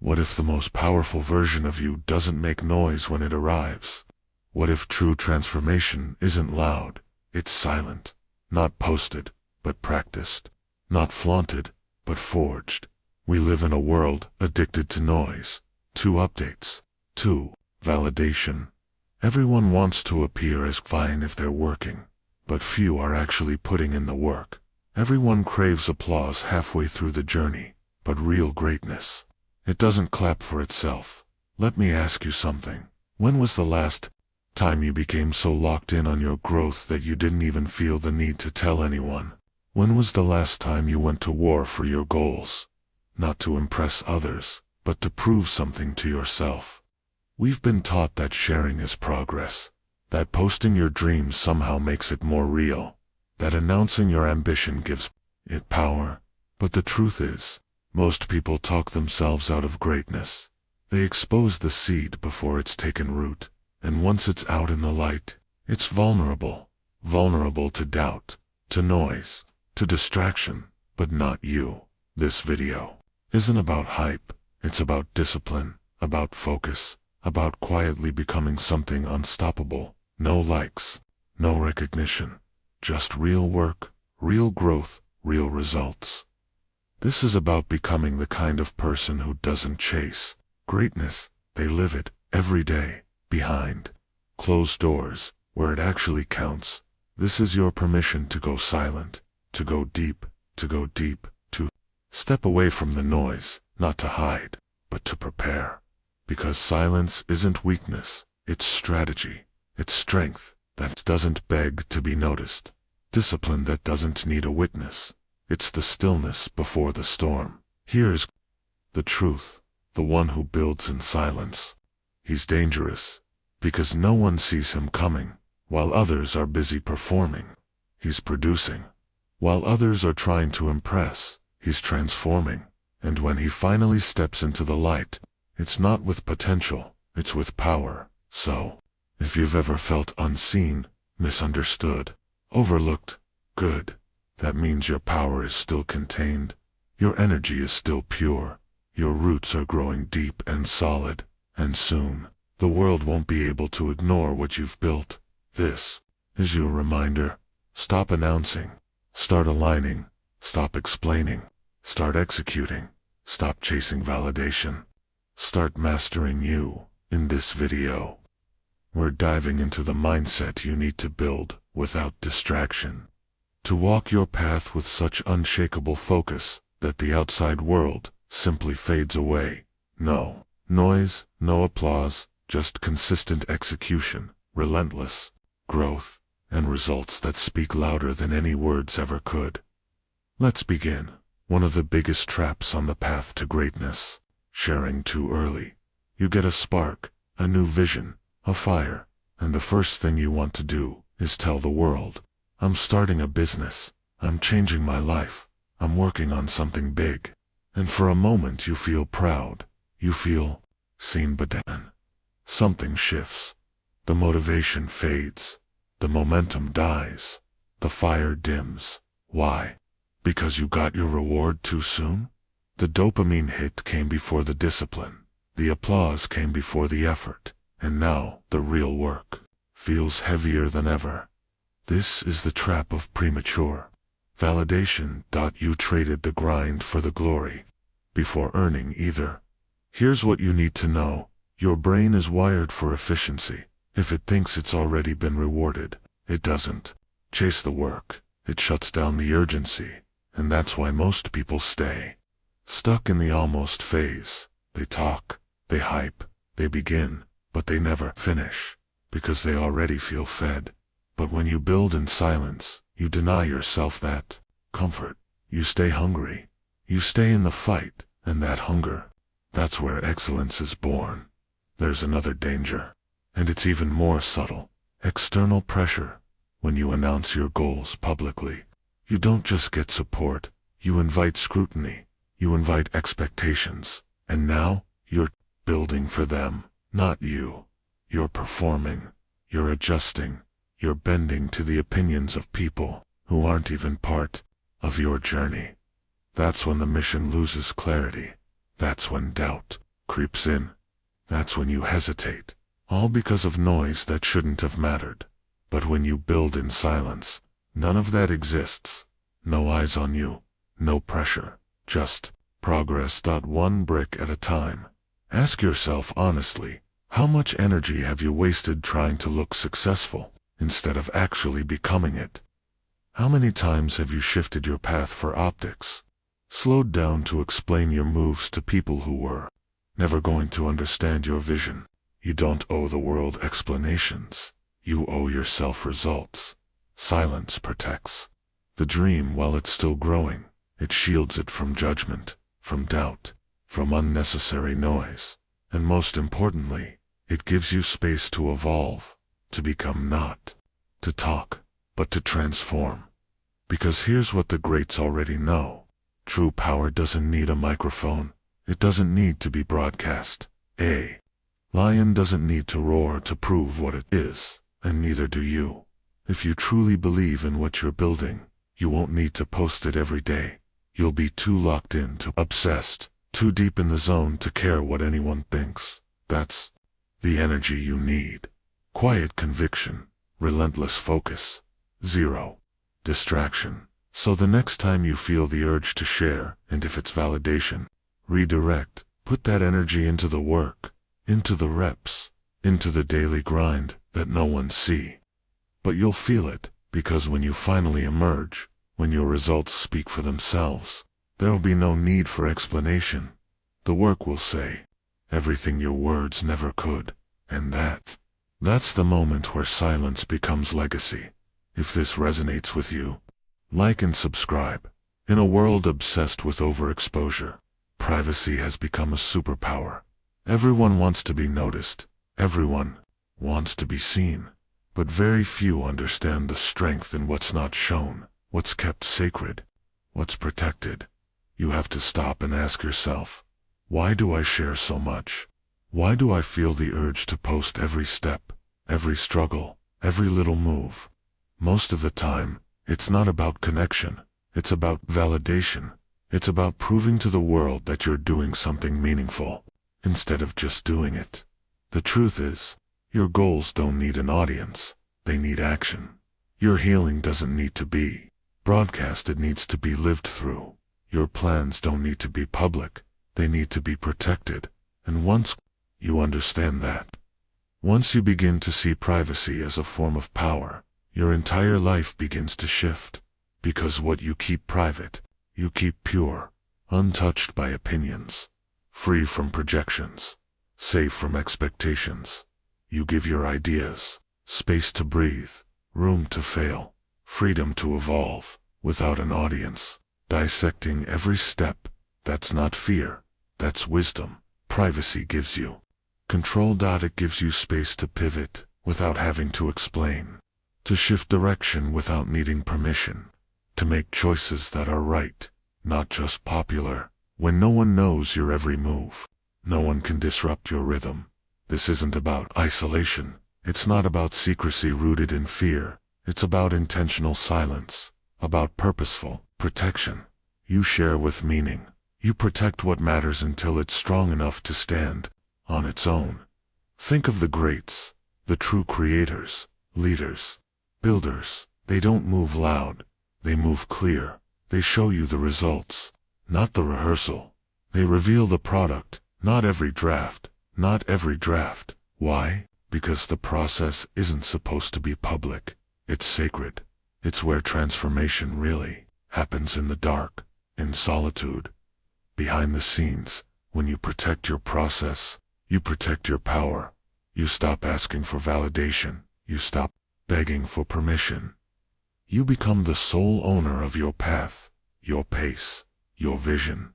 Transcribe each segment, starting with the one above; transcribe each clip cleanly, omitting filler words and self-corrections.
What if the most powerful version of you doesn't make noise when it arrives? What if true transformation isn't loud, it's silent, not posted, but practiced, not flaunted, but forged? We live in a world addicted to noise, to updates, to validation. Everyone wants to appear as fine if they're working, but few are actually putting in the work. Everyone craves applause halfway through the journey, but real greatness, it doesn't clap for itself. Let me ask you something. When was the last time you became so locked in on your growth that you didn't even feel the need to tell anyone? When was the last time you went to war for your goals? Not to impress others, but to prove something to yourself. We've been taught that sharing is progress, that posting your dreams somehow makes it more real, that announcing your ambition gives it power. But the truth is, most people talk themselves out of greatness. They expose the seed before it's taken root, and once it's out in the light, it's vulnerable. Vulnerable to doubt, to noise, to distraction, but not you. This video isn't about hype, it's about discipline, about focus, about quietly becoming something unstoppable. No likes, no recognition, just real work, real growth, real results. This is about becoming the kind of person who doesn't chase greatness, they live it, every day, behind closed doors, where it actually counts. This is your permission to go silent, to go deep, to step away from the noise, not to hide, but to prepare. Because silence isn't weakness, it's strategy, it's strength that doesn't beg to be noticed, discipline that doesn't need a witness. It's the stillness before the storm. Here's the truth, the one who builds in silence. He's dangerous, because no one sees him coming, while others are busy performing. He's producing, while others are trying to impress. He's transforming, and when he finally steps into the light, it's not with potential, it's with power. So, if you've ever felt unseen, misunderstood, overlooked, good, that means your power is still contained, your energy is still pure, your roots are growing deep and solid, and soon, the world won't be able to ignore what you've built. This is your reminder. Stop announcing, start aligning, stop explaining, start executing, stop chasing validation, start mastering you. In this video, we're diving into the mindset you need to build without distraction, to walk your path with such unshakable focus that the outside world simply fades away. No noise, no applause, just consistent execution, relentless growth, and results that speak louder than any words ever could. Let's begin. One of the biggest traps on the path to greatness: sharing too early. You get a spark, a new vision, a fire, and the first thing you want to do is tell the world, I'm starting a business, I'm changing my life, I'm working on something big. And for a moment you feel proud, you feel seen, but then something shifts. The motivation fades, the momentum dies, the fire dims. Why? Because you got your reward too soon? The dopamine hit came before the discipline, the applause came before the effort, and now the real work feels heavier than ever. This is the trap of premature validation. You traded the grind for the glory, before earning either. Here's what you need to know. Your brain is wired for efficiency. If it thinks it's already been rewarded, it doesn't chase the work. It shuts down the urgency, and that's why most people stay stuck in the almost phase. They talk, they hype, they begin, but they never finish, because they already feel fed. But when you build in silence, you deny yourself that comfort. You stay hungry. You stay in the fight, and that hunger, that's where excellence is born. There's another danger, and it's even more subtle: external pressure. When you announce your goals publicly, you don't just get support, you invite scrutiny, you invite expectations, and now you're building for them, not you. You're performing, you're adjusting, you're bending to the opinions of people who aren't even part of your journey. That's when the mission loses clarity. That's when doubt creeps in. That's when you hesitate, all because of noise that shouldn't have mattered. But when you build in silence, none of that exists. No eyes on you, no pressure, just progress. One brick at a time. Ask yourself honestly, how much energy have you wasted trying to look successful, instead of actually becoming it? How many times have you shifted your path for optics? Slowed down to explain your moves to people who were never going to understand your vision? You don't owe the world explanations. You owe yourself results. Silence protects the dream while it's still growing. It shields it from judgment, from doubt, from unnecessary noise. And most importantly, it gives you space to evolve, to become, not to talk, but to transform. Because here's what the greats already know. True power doesn't need a microphone. It doesn't need to be broadcast. A lion doesn't need to roar to prove what it is, and neither do you. If you truly believe in what you're building, you won't need to post it every day. You'll be too locked in, too obsessed, too deep in the zone to care what anyone thinks. That's the energy you need. Quiet conviction, relentless focus, zero distraction. So the next time you feel the urge to share, and if it's validation, redirect. Put that energy into the work, into the reps, into the daily grind that no one see. But you'll feel it, because when you finally emerge, when your results speak for themselves, there'll be no need for explanation. The work will say everything your words never could, and that's the moment where silence becomes legacy. If this resonates with you, like and subscribe. In a world obsessed with overexposure, privacy has become a superpower. Everyone wants to be noticed. Everyone wants to be seen. But very few understand the strength in what's not shown, what's kept sacred, what's protected. You have to stop and ask yourself, why do I share so much? Why do I feel the urge to post every step, every struggle, every little move? Most of the time, it's not about connection. It's about validation. It's about proving to the world that you're doing something meaningful, instead of just doing it. The truth is, your goals don't need an audience. They need action. Your healing doesn't need to be broadcast. It needs to be lived through. Your plans don't need to be public. They need to be protected. And once you understand that, once you begin to see privacy as a form of power, your entire life begins to shift. Because what you keep private, you keep pure, untouched by opinions, free from projections, safe from expectations. You give your ideas space to breathe, room to fail, freedom to evolve, without an audience, dissecting every step. That's not fear, that's wisdom. Privacy gives you control. It gives you space to pivot without having to explain, to shift direction without needing permission, to make choices that are right, not just popular. When no one knows your every move, no one can disrupt your rhythm. This isn't about isolation. It's not about secrecy rooted in fear. It's about intentional silence, about purposeful protection. You share with meaning. You protect what matters until it's strong enough to stand on its own. Think of the greats, the true creators, leaders, builders. They don't move loud. They move clear. They show you the results, not the rehearsal. They reveal the product, not every draft. Not every draft. Why? Because the process isn't supposed to be public. It's sacred. It's where transformation really happens, in the dark, in solitude, behind the scenes. When you protect your process, you protect your power. You stop asking for validation. You stop begging for permission. You become the sole owner of your path, your pace, your vision.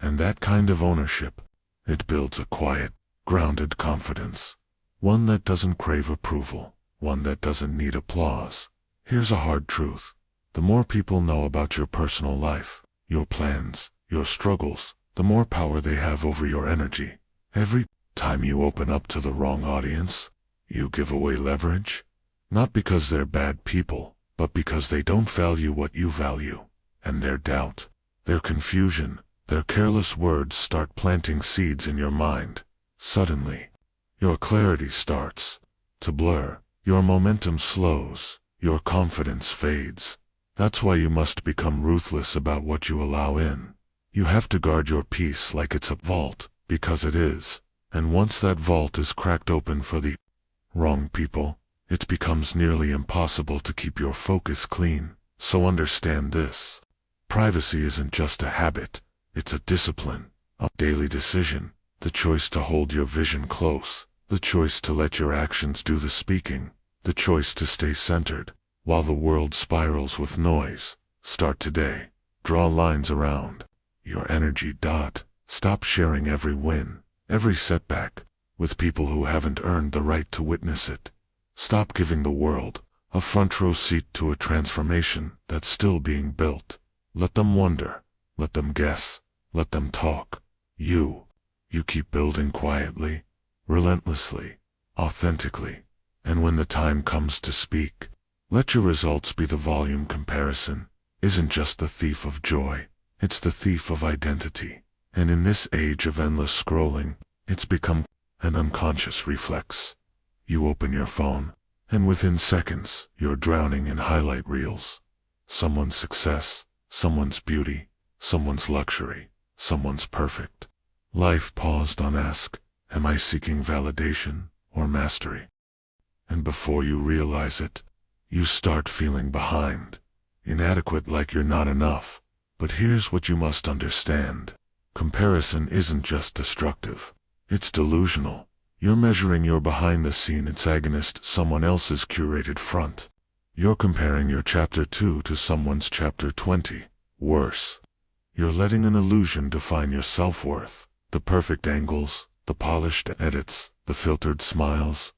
And that kind of ownership, it builds a quiet, grounded confidence. One that doesn't crave approval. One that doesn't need applause. Here's a hard truth. The more people know about your personal life, your plans, your struggles, the more power they have over your energy. Every time you open up to the wrong audience, you give away leverage. Not because they're bad people, but because they don't value what you value. And their doubt, their confusion, Their careless words start planting seeds in your mind. Suddenly, your clarity starts to blur, your momentum slows, your confidence fades. That's why you must become ruthless about what you allow in. You have to guard your peace like it's a vault, because it is. And once that vault is cracked open for the wrong people, it becomes nearly impossible to keep your focus clean. So understand this. Privacy isn't just a habit, it's a discipline, a daily decision, the choice to hold your vision close, the choice to let your actions do the speaking, the choice to stay centered while the world spirals with noise. Start today. Draw lines around your energy. Stop sharing every win, every setback, with people who haven't earned the right to witness it. Stop giving the world a front row seat to a transformation that's still being built. Let them wonder, let them guess, let them talk. You keep building quietly, relentlessly, authentically. And when the time comes to speak, let your results be the volume. Comparison isn't just the thief of joy, it's the thief of identity. And in this age of endless scrolling, it's become an unconscious reflex. You open your phone, and within seconds, you're drowning in highlight reels. Someone's success, someone's beauty, someone's luxury, someone's perfect. Life paused on ask, am I seeking validation or mastery? And before you realize it, you start feeling behind, inadequate, like you're not enough. But here's what you must understand. Comparison isn't just destructive, it's delusional. You're measuring your behind-the-scenes against someone else's curated front. You're comparing your chapter 2 to someone's chapter 20. Worse, you're letting an illusion define your self-worth. The perfect angles, the polished edits, the filtered smiles.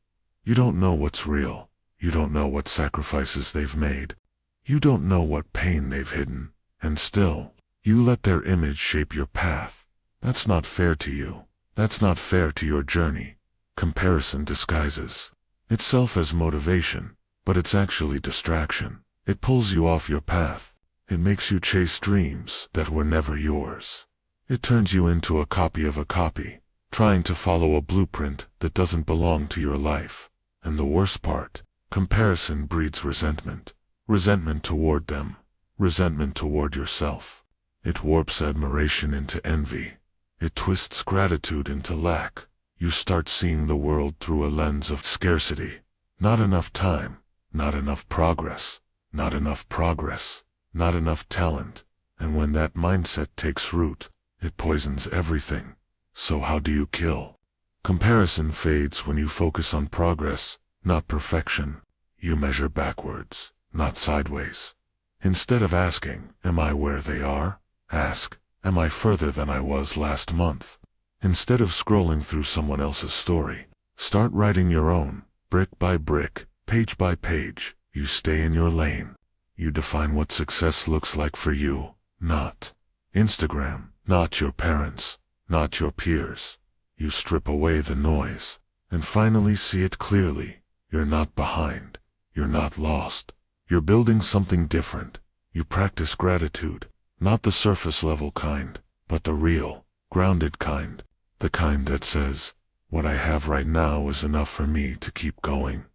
You don't know what's real. You don't know what sacrifices they've made. You don't know what pain they've hidden. And still, you let their image shape your path. That's not fair to you. That's not fair to your journey. Comparison disguises itself as motivation, but it's actually distraction. It pulls you off your path. It makes you chase dreams that were never yours. It turns you into a copy of a copy, trying to follow a blueprint that doesn't belong to your life. And the worst part, comparison breeds resentment. Resentment toward them. Resentment toward yourself. It warps admiration into envy. It twists gratitude into lack. You start seeing the world through a lens of scarcity. Not enough time, not enough progress, not enough progress, not enough talent. And when that mindset takes root, it poisons everything. So how do you kill comparison? Fades when you focus on progress, not perfection. You measure backwards, not sideways. Instead of asking, am I where they are? Ask, am I further than I was last month? Instead of scrolling through someone else's story, start writing your own, brick by brick, page by page. You stay in your lane. You define what success looks like for you, not Instagram, not your parents, not your peers. You strip away the noise, and finally see it clearly. You're not behind. You're not lost. You're building something different. You practice gratitude, not the surface level kind, but the real, grounded kind. The kind that says, what I have right now is enough for me to keep going.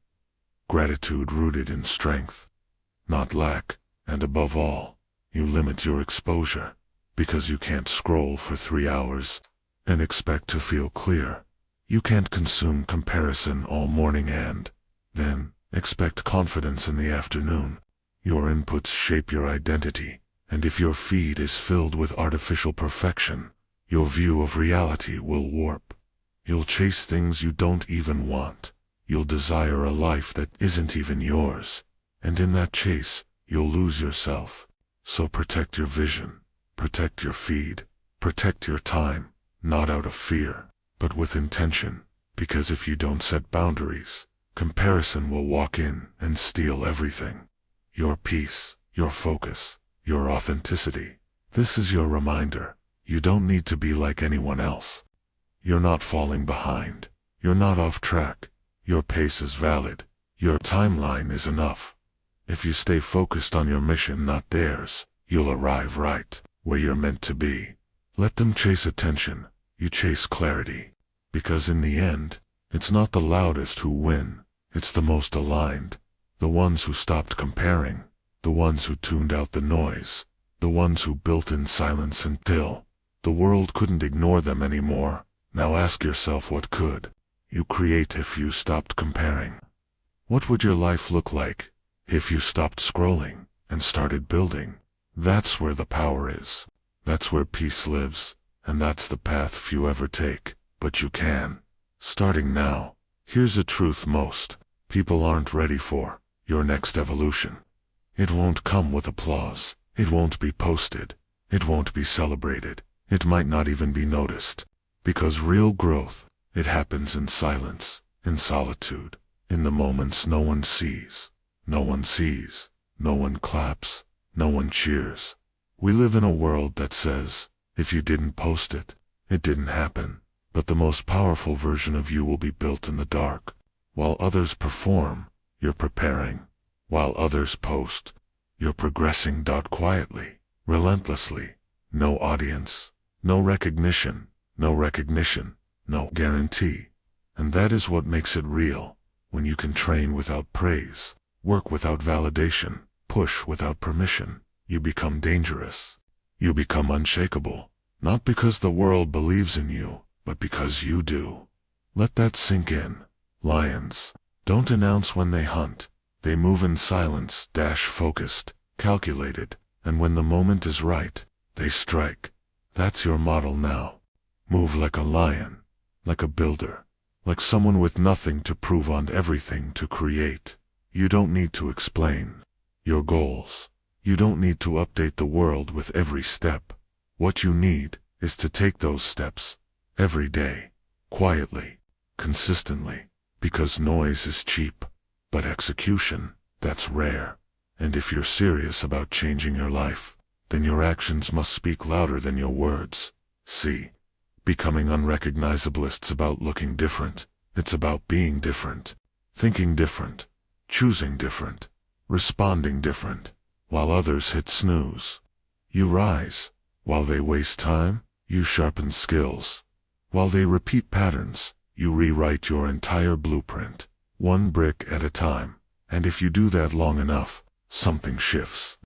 Gratitude rooted in strength, not lack. And above all, you limit your exposure, because you can't scroll for 3 hours and expect to feel clear. You can't consume comparison all morning and then expect confidence in the afternoon. Your inputs shape your identity, and if your feed is filled with artificial perfection, your view of reality will warp. You'll chase things you don't even want. You'll desire a life that isn't even yours. And in that chase, you'll lose yourself. So protect your vision, protect your feed, protect your time, not out of fear, but with intention. Because if you don't set boundaries, comparison will walk in and steal everything. Your peace, your focus, your authenticity. This is your reminder. You don't need to be like anyone else. You're not falling behind. You're not off track. Your pace is valid. Your timeline is enough. If you stay focused on your mission, not theirs, you'll arrive right where you're meant to be. Let them chase attention, you chase clarity. Because in the end, it's not the loudest who win, it's the most aligned. The ones who stopped comparing, the ones who tuned out the noise, the ones who built in silence until the world couldn't ignore them anymore. Now ask yourself what could you create if you stopped comparing? What would your life look like if you stopped scrolling and started building? That's where the power is. That's where peace lives, and that's the path few ever take, but you can. Starting now, here's a truth most people aren't ready for: your next evolution. It won't come with applause, it won't be posted, it won't be celebrated, it might not even be noticed. Because real growth, it happens in silence, in solitude, in the moments no one sees. No one sees, no one claps, no one cheers. We live in a world that says, if you didn't post it, it didn't happen. But the most powerful version of you will be built in the dark. While others perform, you're preparing. While others post, you're progressing. Quietly, relentlessly. No audience, no recognition, no guarantee. And that is what makes it real. When you can train without praise, work without validation, push without permission, you become dangerous. You become unshakable. Not because the world believes in you, but because you do. Let that sink in. Lions don't announce when they hunt. They move in silence, focused, calculated, and when the moment is right, they strike. That's your model now. Move like a lion, like a builder, like someone with nothing to prove and everything to create. You don't need to explain your goals. You don't need to update the world with every step. What you need is to take those steps every day, quietly, consistently, because noise is cheap, but execution, that's rare. And if you're serious about changing your life, then your actions must speak louder than your words. See, becoming unrecognizable isn't about looking different, it's about being different, thinking different, choosing different, responding different. While others hit snooze, you rise. While they waste time, you sharpen skills. While they repeat patterns, you rewrite your entire blueprint, one brick at a time. And if you do that long enough, something shifts.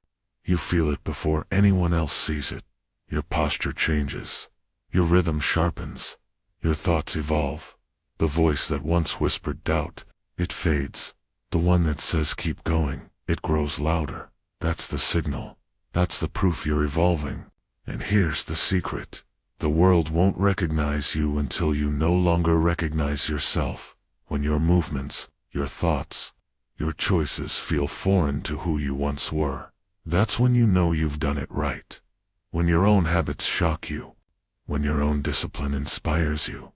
You feel it before anyone else sees it. Your posture changes. Your rhythm sharpens. Your thoughts evolve. The voice that once whispered doubt, it fades. The one that says keep going, it grows louder. That's the signal. That's the proof you're evolving. And here's the secret. The world won't recognize you until you no longer recognize yourself. When your movements, your thoughts, your choices feel foreign to who you once were, that's when you know you've done it right. When your own habits shock you. When your own discipline inspires you.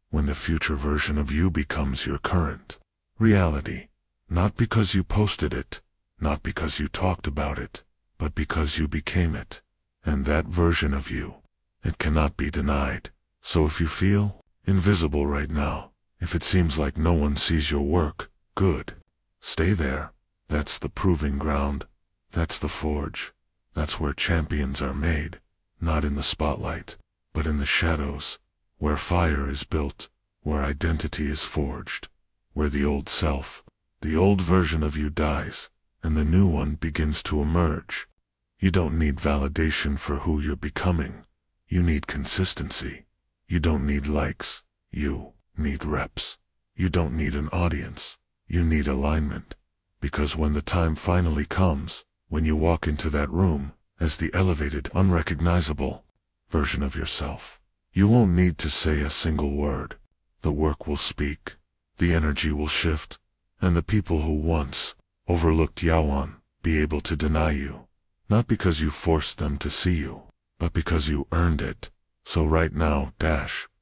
When the future version of you becomes your current reality. Not because you posted it, not because you talked about it, but because you became it. And that version of you, it cannot be denied. So if you feel invisible right now, if it seems like no one sees your work, good. Stay there. That's the proving ground. That's the forge. That's where champions are made. Not in the spotlight, but in the shadows. Where fire is built, where identity is forged. Where the old self, the old version of you dies, and the new one begins to emerge. You don't need validation for who you're becoming. You need consistency. You don't need likes. You need reps. You don't need an audience. You need alignment. Because when the time finally comes, when you walk into that room, as the elevated, unrecognizable version of yourself, you won't need to say a single word. The work will speak. The energy will shift. And the people who once overlooked Yawan be able to deny you. Not because you forced them to see you, but because you earned it. So right now,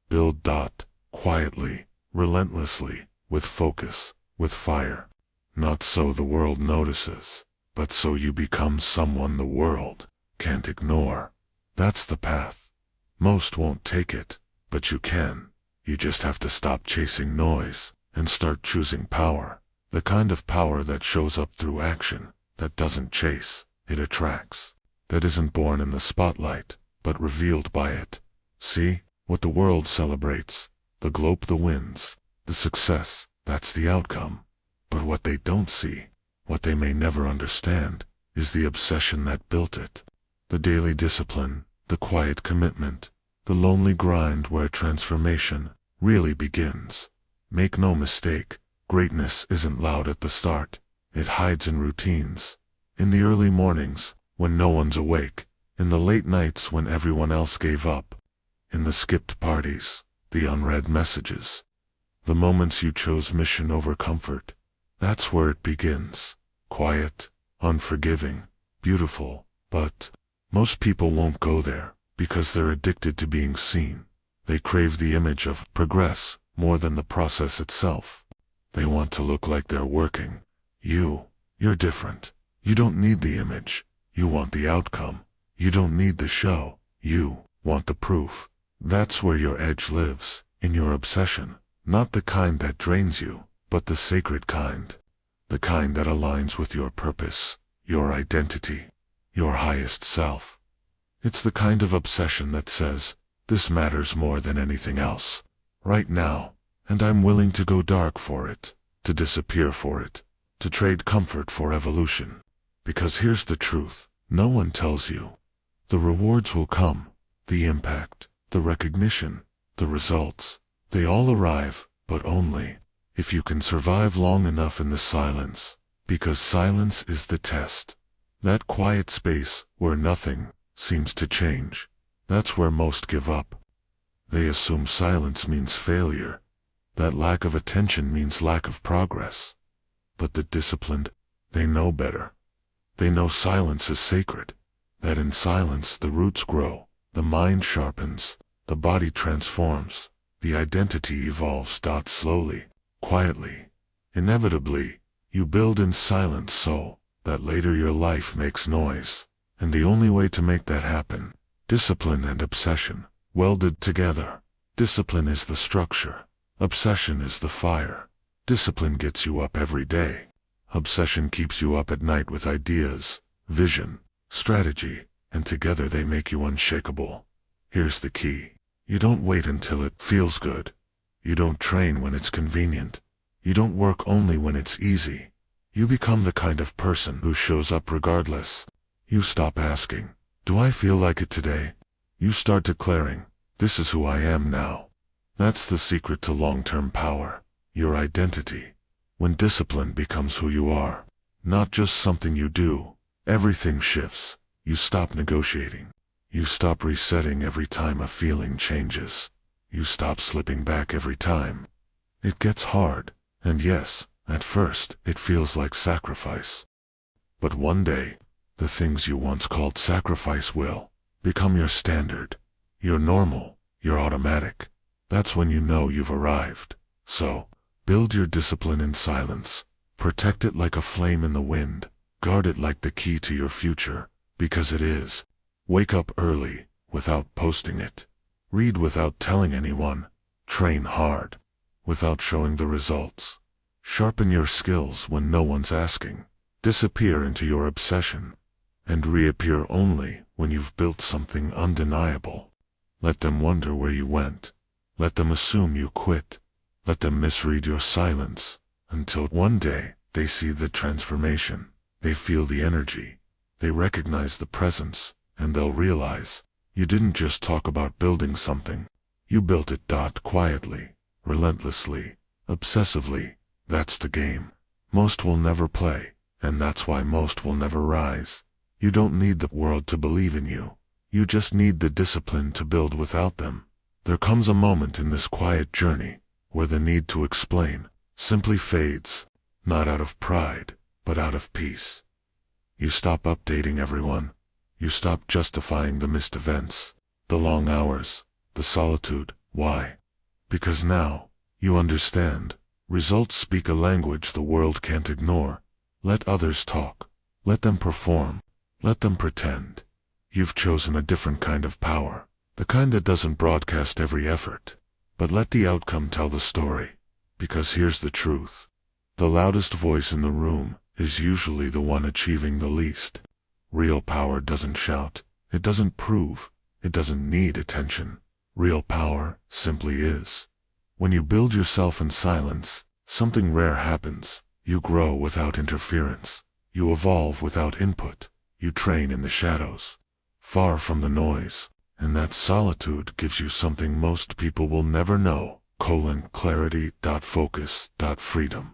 build. Quietly, relentlessly, with focus, with fire. Not so the world notices, but so you become someone the world can't ignore. That's the path. Most won't take it, but you can. You just have to stop chasing noise and start choosing power. The kind of power that shows up through action, that doesn't chase, it attracts. That isn't born in the spotlight, but revealed by it. See, what the world celebrates, the globe, the wins, the success, that's the outcome. But what they don't see, what they may never understand, is the obsession that built it. The daily discipline, the quiet commitment, the lonely grind where transformation really begins. Make no mistake, greatness isn't loud at the start. It hides in routines. In the early mornings, when no one's awake. In the late nights when everyone else gave up. In the skipped parties, the unread messages. The moments you chose mission over comfort. That's where it begins. Quiet, unforgiving, beautiful, but most people won't go there because they're addicted to being seen. They crave the image of progress more than the process itself. They want to look like they're working. You're different. You don't need the image. You want the outcome. You don't need the show. You want the proof. That's where your edge lives, in your obsession. Not the kind that drains you, but the sacred kind. The kind that aligns with your purpose, your identity, your highest self. It's the kind of obsession that says, this matters more than anything else, right now, and I'm willing to go dark for it, to disappear for it, to trade comfort for evolution. Because here's the truth, no one tells you. The rewards will come, the impact, the recognition, the results. They all arrive, but only if you can survive long enough in the silence, because silence is the test. That quiet space where nothing seems to change. That's where most give up. They assume silence means failure, that lack of attention means lack of progress. But the disciplined, they know better. They know silence is sacred, that in silence the roots grow, the mind sharpens, the body transforms, the identity evolves. Slowly, quietly, inevitably, you build in silence so that later your life makes noise. And the only way to make that happen, discipline and obsession, welded together. Discipline is the structure. Obsession is the fire. Discipline gets you up every day. Obsession keeps you up at night with ideas, vision, strategy, and together they make you unshakable. Here's the key. You don't wait until it feels good. You don't train when it's convenient. You don't work only when it's easy. You become the kind of person who shows up regardless. You stop asking, do I feel like it today? You start declaring, this is who I am now. That's the secret to long-term power, your identity. When discipline becomes who you are, not just something you do, everything shifts. You stop negotiating. You stop resetting every time a feeling changes. You stop slipping back every time. It gets hard, and yes, at first, it feels like sacrifice. But one day, the things you once called sacrifice will become your standard, your normal, your automatic. That's when you know you've arrived. So, build your discipline in silence. Protect it like a flame in the wind. Guard it like the key to your future, because it is. Wake up early, without posting it. Read without telling anyone. Train hard, without showing the results. Sharpen your skills when no one's asking. Disappear into your obsession, and reappear only when you've built something undeniable. Let them wonder where you went. Let them assume you quit. Let them misread your silence, until one day they see the transformation. They feel the energy. They recognize the presence, and they'll realize, you didn't just talk about building something. You built it. Quietly, relentlessly, obsessively. That's the game. Most will never play, and that's why most will never rise. You don't need the world to believe in you. You just need the discipline to build without them. There comes a moment in this quiet journey where the need to explain simply fades, not out of pride, but out of peace. You stop updating everyone. You stop justifying the missed events, the long hours, the solitude. Why? Because now, you understand. Results speak a language the world can't ignore. Let others talk. Let them perform. Let them pretend. You've chosen a different kind of power, the kind that doesn't broadcast every effort, but let the outcome tell the story. Because here's the truth. The loudest voice in the room is usually the one achieving the least. Real power doesn't shout. It doesn't prove. It doesn't need attention. Real power simply is. When you build yourself in silence, something rare happens. You grow without interference. You evolve without input. You train in the shadows, far from the noise. And that solitude gives you something most people will never know. Clarity.focus.freedom.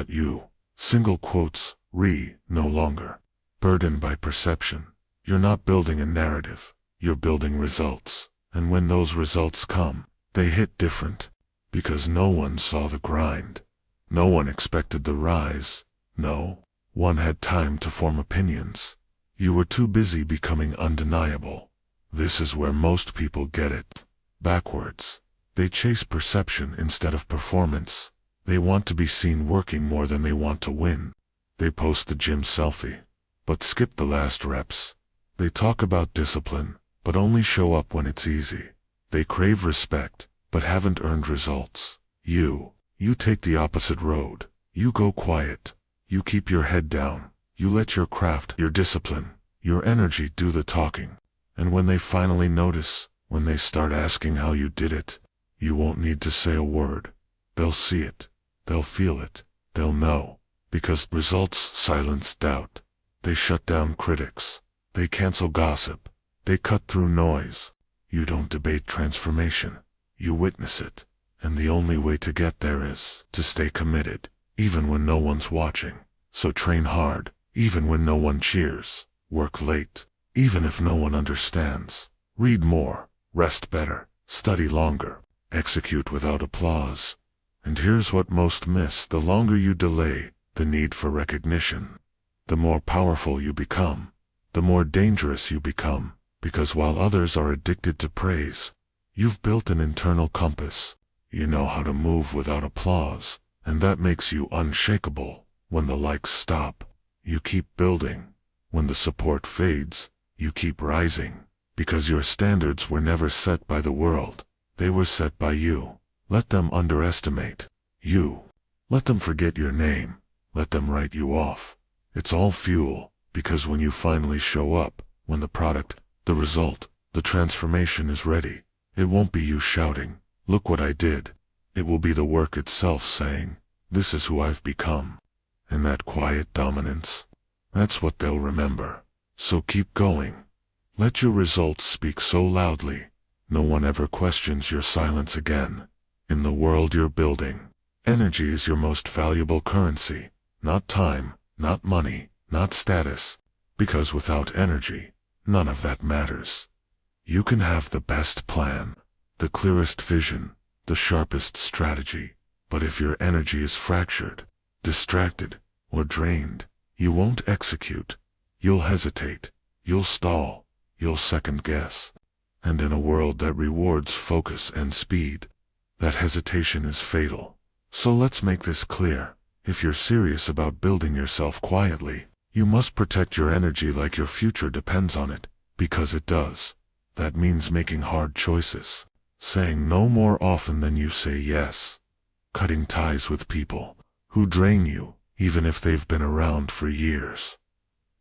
You. Single quotes, no longer burdened by perception. You're not building a narrative. You're building results. And when those results come, they hit different. Because no one saw the grind. No one expected the rise. No one had time to form opinions. You were too busy becoming undeniable. This is where most people get it backwards. They chase perception instead of performance. They want to be seen working more than they want to win. They post the gym selfie, but skip the last reps. They talk about discipline, but only show up when it's easy. They crave respect, but haven't earned results. You take the opposite road. You go quiet. You keep your head down. You let your craft, your discipline, your energy do the talking. And when they finally notice, when they start asking how you did it, you won't need to say a word. They'll see it. They'll feel it. They'll know. Because results silence doubt. They shut down critics. They cancel gossip. They cut through noise. You don't debate transformation. You witness it. And the only way to get there is to stay committed, even when no one's watching. So train hard, even when no one cheers. Work late, even if no one understands. Read more, rest better, study longer, execute without applause. And here's what most miss: the longer you delay, the need for recognition, the more powerful you become, the more dangerous you become, because while others are addicted to praise, you've built an internal compass. You know how to move without applause, and that makes you unshakable. When the likes stop, you keep building. When the support fades, you keep rising, because your standards were never set by the world. They were set by you. Let them underestimate you. Let them forget your name. Let them write you off. It's all fuel, because when you finally show up, when the product, the result, the transformation is ready, it won't be you shouting, "Look what I did." It will be the work itself saying, "This is who I've become." And that quiet dominance, that's what they'll remember. So keep going. Let your results speak so loudly, no one ever questions your silence again. In the world you're building, energy is your most valuable currency. Not time, not money, not status. Because without energy, none of that matters. You can have the best plan, the clearest vision, the sharpest strategy, but if your energy is fractured, distracted, or drained, you won't execute. You'll hesitate. You'll stall. You'll second guess. And in a world that rewards focus and speed, that hesitation is fatal. So let's make this clear. If you're serious about building yourself quietly, you must protect your energy like your future depends on it, because it does. That means making hard choices, saying no more often than you say yes, cutting ties with people who drain you, even if they've been around for years,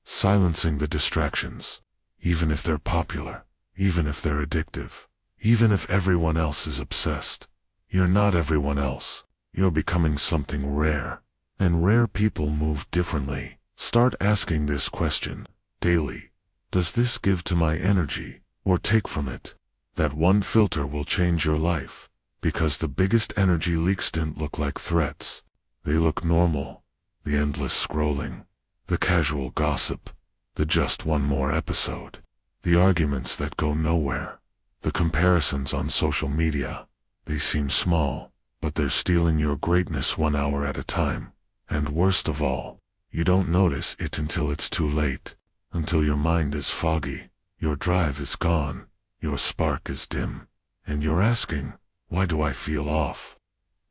silencing the distractions, even if they're popular, even if they're addictive, even if everyone else is obsessed. You're not everyone else. You're becoming something rare. And rare people move differently. Start asking this question daily. Does this give to my energy, or take from it? That one filter will change your life, because the biggest energy leaks didn't look like threats. They look normal. The endless scrolling, the casual gossip, the just one more episode, the arguments that go nowhere, the comparisons on social media. They seem small, but they're stealing your greatness 1 hour at a time. And worst of all, you don't notice it until it's too late, until your mind is foggy, your drive is gone, your spark is dim, and you're asking, why do I feel off?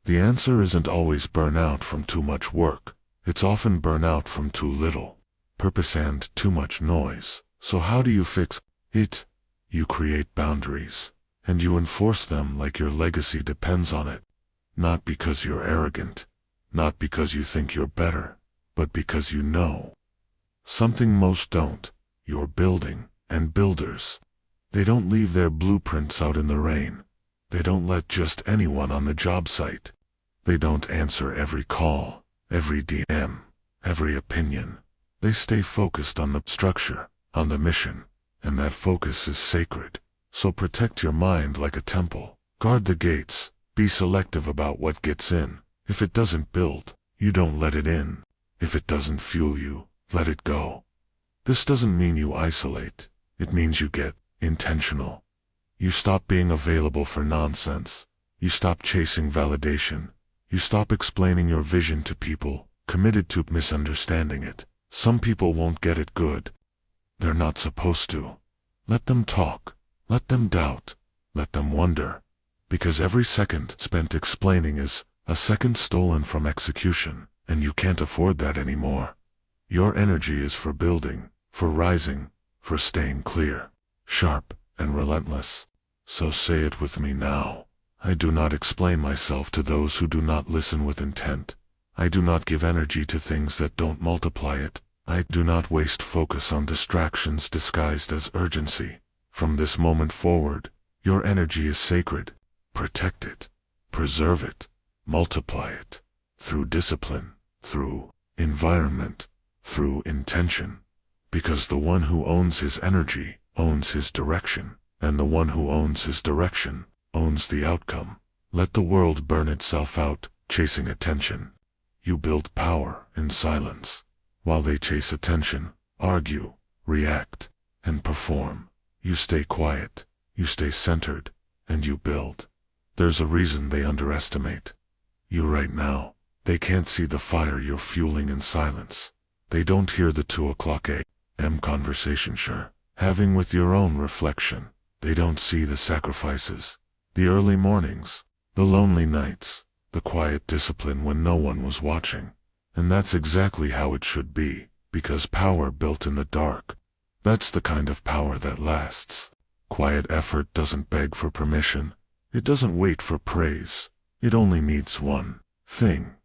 The answer isn't always burnout from too much work. It's often burnout from too little purpose and too much noise. So how do you fix it? You create boundaries, and you enforce them like your legacy depends on it. Not because you're arrogant, not because you think you're better, but because you know something most don't. You're building, and builders, they don't leave their blueprints out in the rain. They don't let just anyone on the job site. They don't answer every call, every DM, every opinion. They stay focused on the structure, on the mission, and that focus is sacred. So protect your mind like a temple. Guard the gates. Be selective about what gets in. If it doesn't build, you don't let it in. If it doesn't fuel you, let it go. This doesn't mean you isolate. It means you get intentional. You stop being available for nonsense. You stop chasing validation. You stop explaining your vision to people, committed to misunderstanding it. Some people won't get it good. They're not supposed to. Let them talk. Let them doubt. Let them wonder. Because every second spent explaining is a second stolen from execution, and you can't afford that anymore. Your energy is for building, for rising, for staying clear, sharp, and relentless. So say it with me now. I do not explain myself to those who do not listen with intent. I do not give energy to things that don't multiply it. I do not waste focus on distractions disguised as urgency. From this moment forward, your energy is sacred. Protect it, preserve it, multiply it, through discipline, through environment, through intention. Because the one who owns his energy owns his direction, and the one who owns his direction owns the outcome. Let the world burn itself out, chasing attention. You build power in silence, while they chase attention, argue, react, and perform. You stay quiet, you stay centered, and you build. There's a reason they underestimate you right now. They can't see the fire you're fueling in silence. They don't hear the 2 o'clock a.m. conversation you're having with your own reflection. They don't see the sacrifices, the early mornings, the lonely nights, the quiet discipline when no one was watching. And that's exactly how it should be, because power built in the dark, that's the kind of power that lasts. Quiet effort doesn't beg for permission. It doesn't wait for praise. It only needs one thing,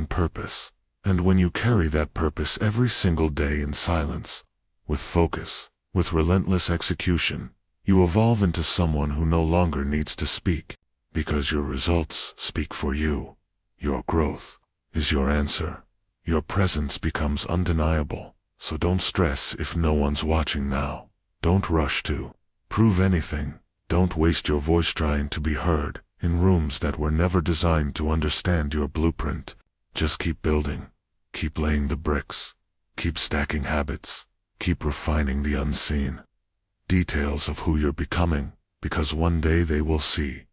purpose. And when you carry that purpose every single day in silence, with focus, with relentless execution, you evolve into someone who no longer needs to speak, because your results speak for you. Your growth is your answer. Your presence becomes undeniable. So don't stress if no one's watching now. Don't rush to prove anything. Don't waste your voice trying to be heard in rooms that were never designed to understand your blueprint. Just keep building. Keep laying the bricks. Keep stacking habits. Keep refining the unseen details of who you're becoming, because one day they will see.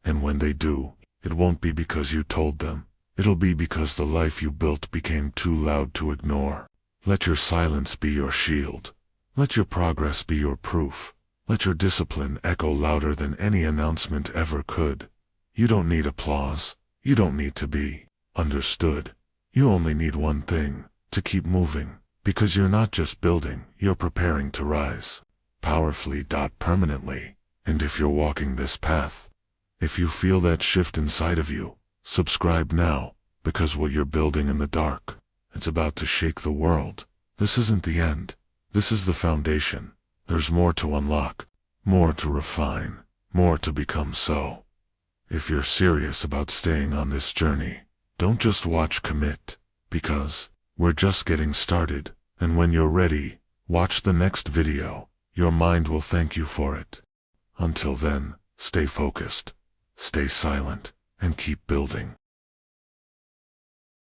And when they do, it won't be because you told them. It'll be because the life you built became too loud to ignore. Let your silence be your shield. Let your progress be your proof. Let your discipline echo louder than any announcement ever could. You don't need applause. You don't need to be understood. You only need one thing, to keep moving. Because you're not just building, you're preparing to rise. Powerfully. Permanently. And if you're walking this path, if you feel that shift inside of you, subscribe now, because what you're building in the dark, it's about to shake the world. This isn't the end. This is the foundation. There's more to unlock, more to refine, more to become. So, if you're serious about staying on this journey, don't just watch, commit, because we're just getting started. And when you're ready, watch the next video. Your mind will thank you for it. Until then, stay focused, stay silent, and keep building.